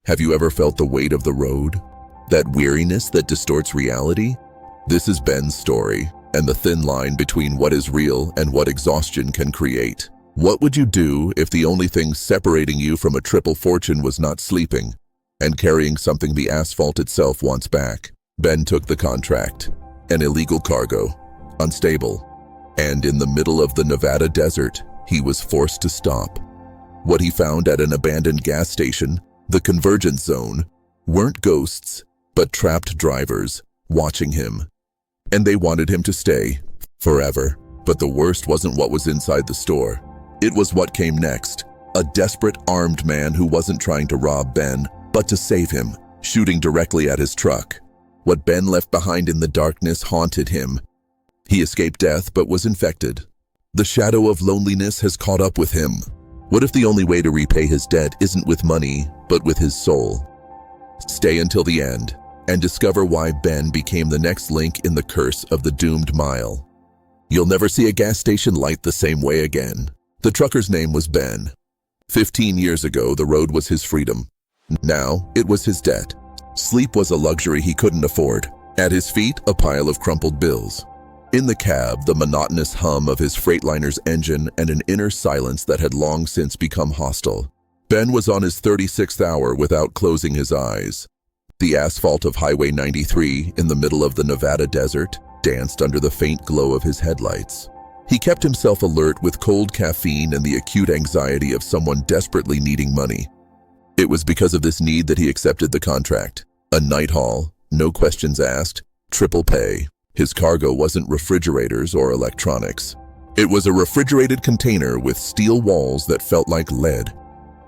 Have you ever felt the weight of the road? That weariness that distorts reality? This is Ben's story, and the thin line between what is real and what exhaustion can create. What would you do if the only thing separating you from a triple fortune was not sleeping and carrying something the asphalt itself wants back? Ben took the contract, an illegal cargo, unstable, and in the middle of the Nevada desert, he was forced to stop. What he found at an abandoned gas station, the convergence zone, weren't ghosts, but trapped drivers watching him. And they wanted him to stay forever. But the worst wasn't what was inside the store. It was what came next. A desperate armed man who wasn't trying to rob Ben, but to save him, shooting directly at his truck. What Ben left behind in the darkness haunted him. He escaped death but was infected. The shadow of loneliness has caught up with him. What if the only way to repay his debt isn't with money, but with his soul? Stay until the end and discover why Ben became the next link in the curse of the doomed mile. You'll never see a gas station light the same way again. The trucker's name was Ben. 15 years ago, the road was his freedom. Now, it was his debt. Sleep was a luxury he couldn't afford. At his feet, a pile of crumpled bills. In the cab, the monotonous hum of his Freightliner's engine and an inner silence that had long since become hostile. Ben was on his 36th hour without closing his eyes. The asphalt of Highway 93 in the middle of the Nevada desert danced under the faint glow of his headlights. He kept himself alert with cold caffeine and the acute anxiety of someone desperately needing money. It was because of this need that he accepted the contract. A night haul, no questions asked, triple pay. His cargo wasn't refrigerators or electronics. It was a refrigerated container with steel walls that felt like lead.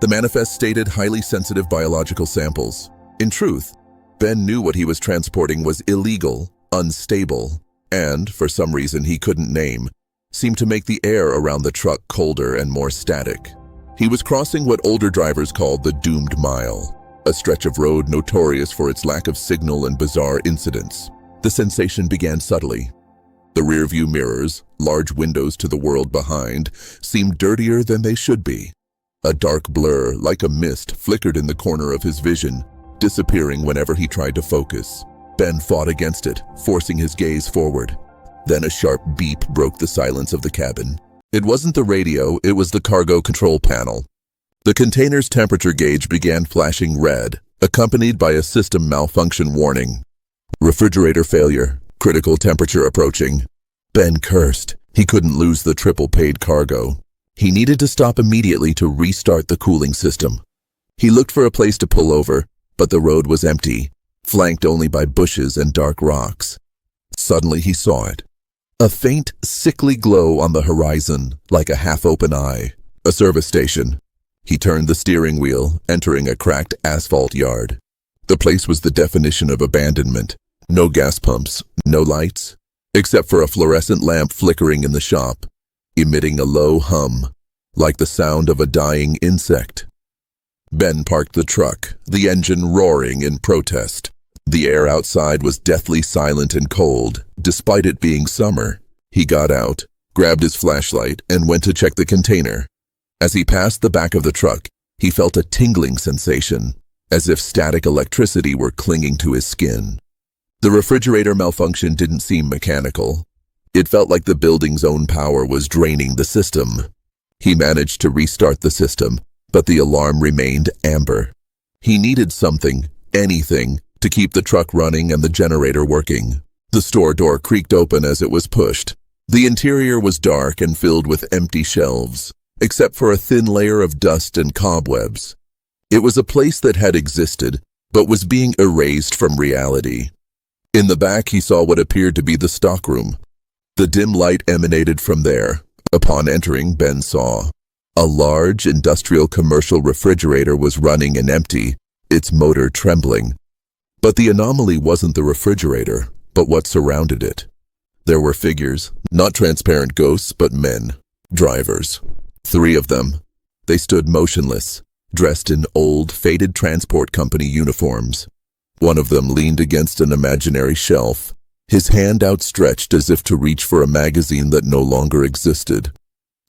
The manifest stated highly sensitive biological samples. In truth, Ben knew what he was transporting was illegal, unstable, and, for some reason he couldn't name, seemed to make the air around the truck colder and more static. He was crossing what older drivers called the doomed mile, a stretch of road notorious for its lack of signal and bizarre incidents. The sensation began subtly. The rearview mirrors, large windows to the world behind, seemed dirtier than they should be. A dark blur, like a mist, flickered in the corner of his vision, disappearing whenever he tried to focus. Ben fought against it, forcing his gaze forward. Then a sharp beep broke the silence of the cabin. It wasn't the radio, it was the cargo control panel. The container's temperature gauge began flashing red, accompanied by a system malfunction warning. Refrigerator failure, critical temperature approaching. Ben cursed. He couldn't lose the triple-paid cargo. He needed to stop immediately to restart the cooling system. He looked for a place to pull over, but the road was empty, flanked only by bushes and dark rocks. Suddenly he saw it. A faint, sickly glow on the horizon, like a half-open eye. A service station. He turned the steering wheel, entering a cracked asphalt yard. The place was the definition of abandonment. No gas pumps, no lights, except for a fluorescent lamp flickering in the shop, emitting a low hum, like the sound of a dying insect. Ben parked the truck, the engine roaring in protest. The air outside was deathly silent and cold, despite it being summer. He got out, grabbed his flashlight, and went to check the container. As he passed the back of the truck, he felt a tingling sensation, as if static electricity were clinging to his skin. The refrigerator malfunction didn't seem mechanical. It felt like the building's own power was draining the system. He managed to restart the system, but the alarm remained amber. He needed something, anything, to keep the truck running and the generator working. The store door creaked open as it was pushed. The interior was dark and filled with empty shelves, except for a thin layer of dust and cobwebs. It was a place that had existed, but was being erased from reality. In the back, he saw what appeared to be the stockroom. The dim light emanated from there. Upon entering, Ben saw a large industrial commercial refrigerator was running and empty, its motor trembling. But the anomaly wasn't the refrigerator, but what surrounded it. There were figures, not transparent ghosts, but men, drivers. 3 of them. They stood motionless, dressed in old, faded transport company uniforms. One of them leaned against an imaginary shelf, his hand outstretched as if to reach for a magazine that no longer existed.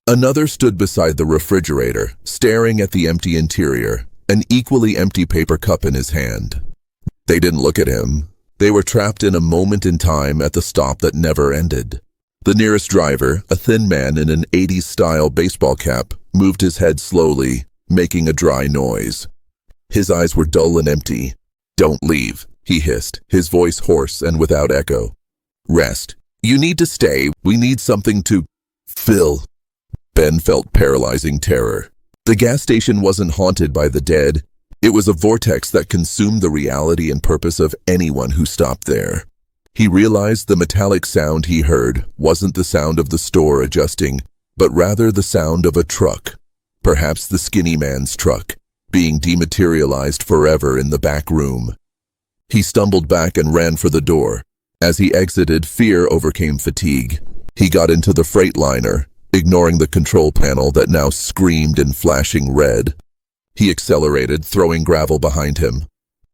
Another stood beside the refrigerator, staring at the empty interior, an equally empty paper cup in his hand. They didn't look at him. They were trapped in a moment in time at the stop that never ended. The nearest driver, a thin man in an 80s-style baseball cap, moved his head slowly, making a dry noise. His eyes were dull and empty. "Don't leave," he hissed, his voice hoarse and without echo. "Rest. You need to stay. We need something to fill." Ben felt paralyzing terror. The gas station wasn't haunted by the dead. It was a vortex that consumed the reality and purpose of anyone who stopped there. He realized the metallic sound he heard wasn't the sound of the store adjusting, but rather the sound of a truck, perhaps the skinny man's truck, being dematerialized forever in the back room. He stumbled back and ran for the door. As he exited, fear overcame fatigue. He got into the Freightliner, ignoring the control panel that now screamed in flashing red. He accelerated, throwing gravel behind him.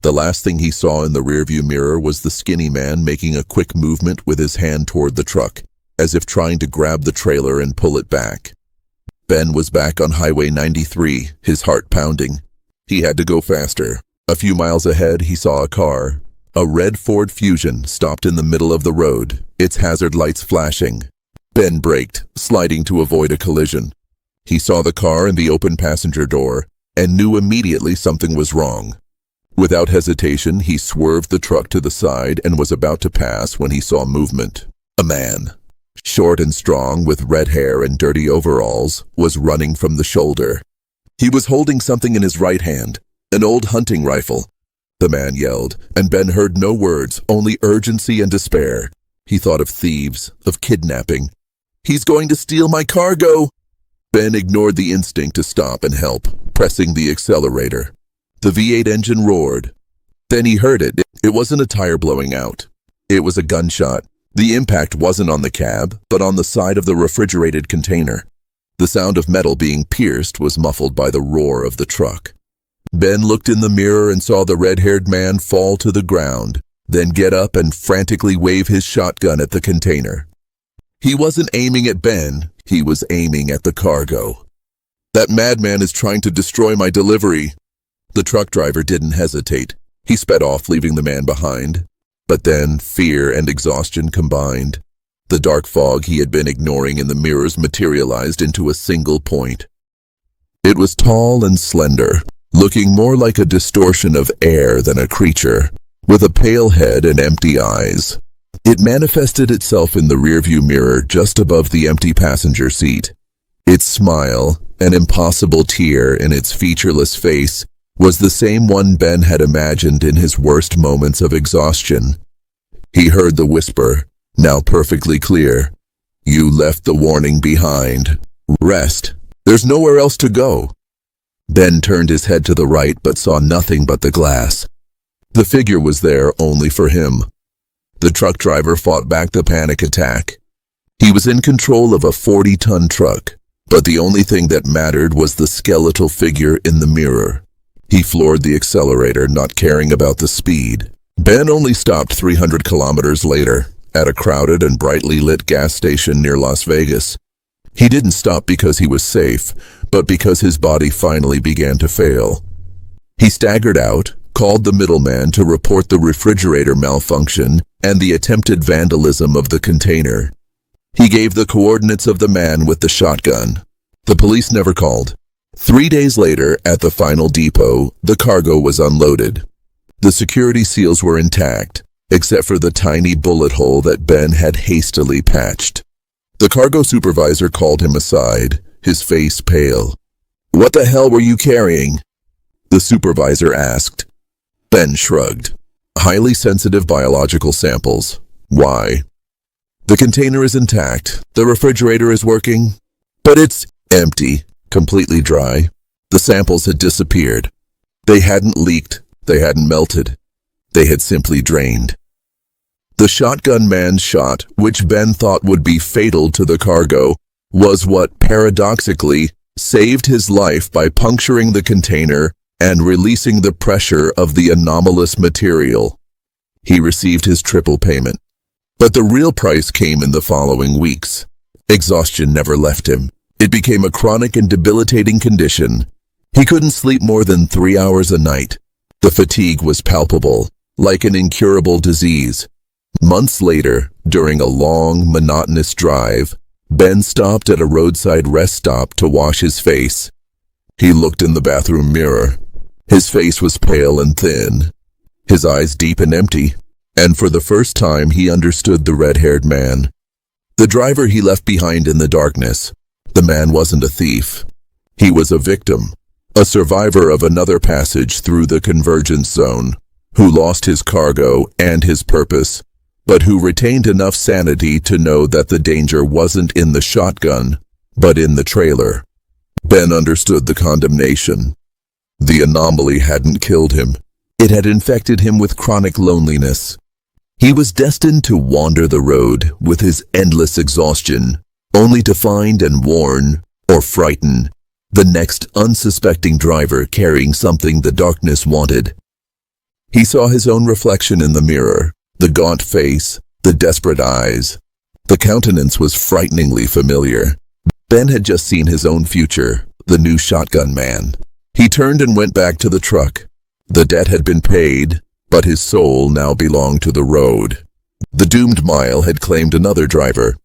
The last thing he saw in the rearview mirror was the skinny man making a quick movement with his hand toward the truck, as if trying to grab the trailer and pull it back. Ben was back on Highway 93, his heart pounding. He had to go faster. A few miles ahead, he saw a car. A red Ford Fusion stopped in the middle of the road, its hazard lights flashing. Ben braked, sliding to avoid a collision. He saw the car in the open passenger door and knew immediately something was wrong. Without hesitation, he swerved the truck to the side and was about to pass when he saw movement. A man, short and strong with red hair and dirty overalls, was running from the shoulder. He was holding something in his right hand, an old hunting rifle. The man yelled, and Ben heard no words, only urgency and despair. He thought of thieves, of kidnapping. "He's going to steal my cargo!" Ben ignored the instinct to stop and help, pressing the accelerator. The V8 engine roared. Then he heard it. It wasn't a tire blowing out. It was a gunshot. The impact wasn't on the cab, but on the side of the refrigerated container. The sound of metal being pierced was muffled by the roar of the truck. Ben looked in the mirror and saw the red-haired man fall to the ground, then get up and frantically wave his shotgun at the container. He wasn't aiming at Ben, he was aiming at the cargo. "That madman is trying to destroy my delivery." The truck driver didn't hesitate. He sped off, leaving the man behind. But then fear and exhaustion combined. The dark fog he had been ignoring in the mirrors materialized into a single point. It was tall and slender, looking more like a distortion of air than a creature, with a pale head and empty eyes. It manifested itself in the rearview mirror just above the empty passenger seat. Its smile, an impossible tear in its featureless face, was the same one Ben had imagined in his worst moments of exhaustion. He heard the whisper, now perfectly clear. "You left the warning behind. Rest. There's nowhere else to go." Ben turned his head to the right but saw nothing but the glass. The figure was there only for him. The truck driver fought back the panic attack. He was in control of a 40-ton truck, but the only thing that mattered was the skeletal figure in the mirror. He floored the accelerator, not caring about the speed. Ben only stopped 300 kilometers later, at a crowded and brightly lit gas station near Las Vegas. He didn't stop because he was safe, but because his body finally began to fail. He staggered out, called the middleman to report the refrigerator malfunction and the attempted vandalism of the container. He gave the coordinates of the man with the shotgun. The police never called. 3 days later, at the final depot, the cargo was unloaded. The security seals were intact, except for the tiny bullet hole that Ben had hastily patched. The cargo supervisor called him aside, his face pale. "What the hell were you carrying?" the supervisor asked. Ben shrugged. "Highly sensitive biological samples." "Why?" "The container is intact. The refrigerator is working. But it's empty, completely dry." The samples had disappeared. They hadn't leaked. They hadn't melted. They had simply drained. The shotgun man's shot, which Ben thought would be fatal to the cargo, was what, paradoxically, saved his life by puncturing the container and releasing the pressure of the anomalous material. He received his triple payment. But the real price came in the following weeks. Exhaustion never left him. It became a chronic and debilitating condition. He couldn't sleep more than 3 hours a night. The fatigue was palpable, like an incurable disease. Months later, during a long, monotonous drive, Ben stopped at a roadside rest stop to wash his face. He looked in the bathroom mirror. His face was pale and thin, his eyes deep and empty, and for the first time he understood the red-haired man. The driver he left behind in the darkness. The man wasn't a thief. He was a victim, a survivor of another passage through the convergence zone, who lost his cargo and his purpose, but who retained enough sanity to know that the danger wasn't in the shotgun, but in the trailer. Ben understood the condemnation. The anomaly hadn't killed him. It had infected him with chronic loneliness. He was destined to wander the road with his endless exhaustion, only to find and warn, or frighten, the next unsuspecting driver carrying something the darkness wanted. He saw his own reflection in the mirror, the gaunt face, the desperate eyes. The countenance was frighteningly familiar. Ben had just seen his own future, the new shotgun man. He turned and went back to the truck. The debt had been paid, but his soul now belonged to the road. The doomed mile had claimed another driver.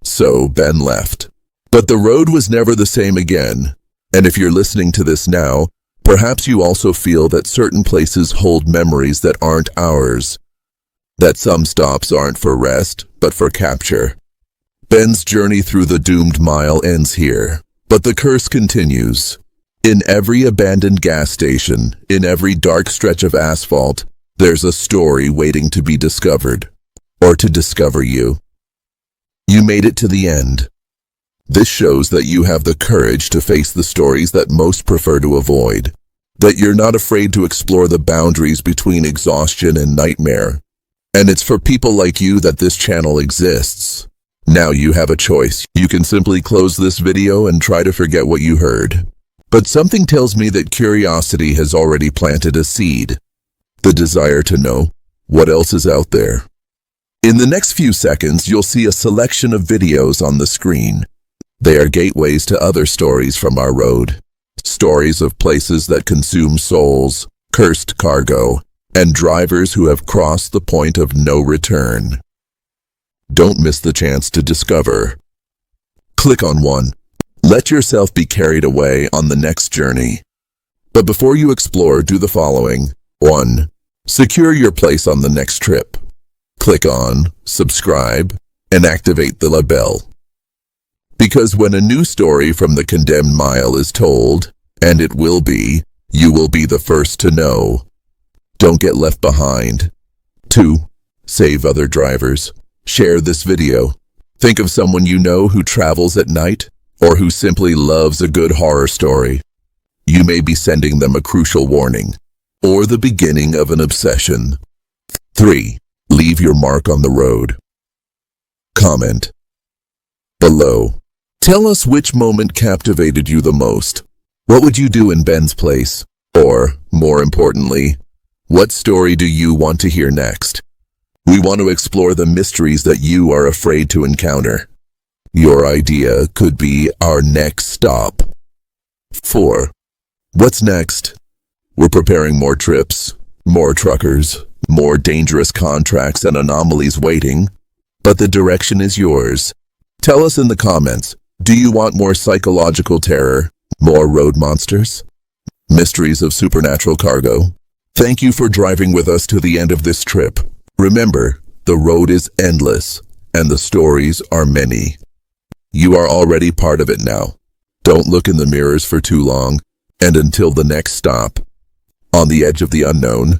So Ben left. But the road was never the same again. And if you're listening to this now, perhaps you also feel that certain places hold memories that aren't ours. That some stops aren't for rest, but for capture. Ben's journey through the doomed mile ends here, but the curse continues. In every abandoned gas station, in every dark stretch of asphalt, there's a story waiting to be discovered, or to discover you. You made it to the end. This shows that you have the courage to face the stories that most prefer to avoid, that you're not afraid to explore the boundaries between exhaustion and nightmare. And it's for people like you that this channel exists. Now you have a choice. You can simply close this video and try to forget what you heard. But something tells me that curiosity has already planted a seed. The desire to know what else is out there. In the next few seconds, you'll see a selection of videos on the screen. They are gateways to other stories from our road. Stories of places that consume souls, cursed cargo, and drivers who have crossed the point of no return. Don't miss the chance to discover. Click on one. Let yourself be carried away on the next journey. But before you explore, do the following. 1. Secure your place on the next trip. Click on subscribe and activate the bell. Because when a new story from the condemned mile is told, and it will be, you will be the first to know. Don't get left behind. 2. Save other drivers. Share this video. Think of someone you know who travels at night, or who simply loves a good horror story. You may be sending them a crucial warning, or the beginning of an obsession. 3. Leave your mark on the road. Comment below. Tell us which moment captivated you the most. What would you do in Ben's place? Or, more importantly, what story do you want to hear next? We want to explore the mysteries that you are afraid to encounter. Your idea could be our next stop. 4. What's next? We're preparing more trips, more truckers, more dangerous contracts and anomalies waiting, but the direction is yours. Tell us in the comments, do you want more psychological terror, more road monsters, mysteries of supernatural cargo? Thank you for driving with us to the end of this trip. Remember, the road is endless, and the stories are many. You are already part of it now. Don't look in the mirrors for too long, and until the next stop, on the edge of the unknown,